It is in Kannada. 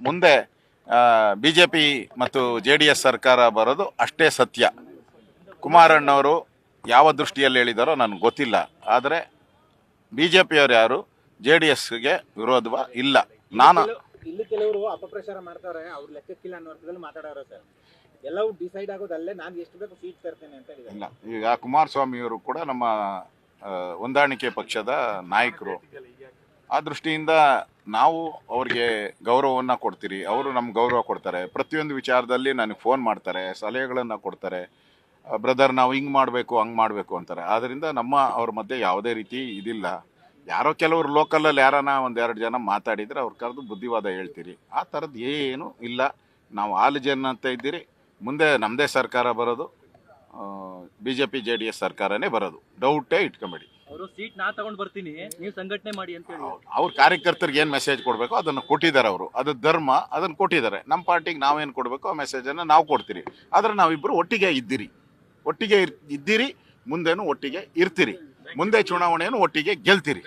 ಮುಂದೆ BJP ಮತ್ತು JDS ಸರ್ಕಾರ ಬರೋದು ಅಷ್ಟೇ ಸತ್ಯ. ಕುಮಾರಣ್ಣವರು ಯಾವ ದೃಷ್ಟಿಯಲ್ಲಿ ಹೇಳಿದಾರೋ ನನಗೆ ಗೊತ್ತಿಲ್ಲ. ಆದರೆ BJPಯವರು ಯಾರು JDSಗೆ ವಿರೋಧವ ಇಲ್ಲ. ನಾನು ಇಲ್ಲಿ ಕೆಲವರು ಅಪಪ್ರಚಾರ ಮಾಡ್ತಾರೆ, ಅವ್ರ ಲೆಕ್ಕಕ್ಕಿಲ್ಲ ಅನ್ನೋ ಅರ್ಥದಲ್ಲಿ ಮಾತಾಡೋರು ಸರ್. ಎಲ್ಲವೂ ಡಿಸೈಡ್ ಆಗೋದಲ್ಲೇ ನಾನು ಎಷ್ಟು ಬೇಕು ಸೀಟ್ ತರ್ತೇನೆ ಅಂತ ಹೇಳಿದ್ದಾರೆ. ಇಲ್ಲ, ಈಗ ಕುಮಾರಸ್ವಾಮಿಯವರು ಕೂಡ ನಮ್ಮ ಹೊಂದಾಣಿಕೆ ಪಕ್ಷದ ನಾಯಕರು. ಆ ದೃಷ್ಟಿಯಿಂದ ನಾವು ಅವ್ರಿಗೆ ಗೌರವವನ್ನು ಕೊಡ್ತೀರಿ, ಅವರು ನಮ್ಗೆ ಗೌರವ ಕೊಡ್ತಾರೆ. ಪ್ರತಿಯೊಂದು ವಿಚಾರದಲ್ಲಿ ನನಗೆ ಫೋನ್ ಮಾಡ್ತಾರೆ, ಸಲಹೆಗಳನ್ನು ಕೊಡ್ತಾರೆ. ಬ್ರದರ್ ನಾವು ಹಿಂಗೆ ಮಾಡಬೇಕು ಹಂಗೆ ಮಾಡಬೇಕು ಅಂತಾರೆ. ಆದ್ದರಿಂದ ಅವ್ರ ಮಧ್ಯೆ ಯಾವುದೇ ರೀತಿ ಇದಿಲ್ಲ. ಯಾರೋ ಕೆಲವರು ಲೋಕಲಲ್ಲಿ ಯಾರನ್ನ ಒಂದೆರಡು ಜನ ಮಾತಾಡಿದರೆ ಅವ್ರು ಕರೆದು ಬುದ್ಧಿವಾದ ಹೇಳ್ತೀರಿ. ಆ ಥರದ್ದು ಏನೂ ಇಲ್ಲ. ನಾವು ಆಲು ಜನ ಅಂತ ಇದ್ದೀರಿ. ಮುಂದೆ ನಮ್ಮದೇ ಸರ್ಕಾರ ಬರೋದು, BJP JDS ಸರ್ಕಾರನೇ ಬರೋದು, ಡೌಟೇ ಇಟ್ಕೊಂಬೇಡಿ. ಅವರು ಸೀಟ್ ನಾ ತಗೊಂಡು ಬರ್ತೀನಿ, ನೀವು ಸಂಘಟನೆ ಮಾಡಿ ಅಂತ ಹೇಳಿ ಅವ್ರ ಕಾರ್ಯಕರ್ತರಿಗೆ ಏನು ಮೆಸೇಜ್ ಕೊಡಬೇಕು ಅದನ್ನು ಕೊಟ್ಟಿದ್ದಾರೆ. ಅವರು ಅದು ಧರ್ಮ, ಅದನ್ನು ಕೊಟ್ಟಿದ್ದಾರೆ. ನಮ್ಮ ಪಾರ್ಟಿಗೆ ನಾವೇನು ಕೊಡಬೇಕು ಆ ಮೆಸೇಜನ್ನು ನಾವು ಕೊಡ್ತೀರಿ. ಆದರೆ ನಾವಿಬ್ಬರು ಒಟ್ಟಿಗೆ ಇದ್ದೀರಿ, ಮುಂದೇನು ಒಟ್ಟಿಗೆ ಇರ್ತೀರಿ, ಮುಂದೆ ಚುನಾವಣೆಯನ್ನು ಒಟ್ಟಿಗೆ ಗೆಲ್ತೀರಿ.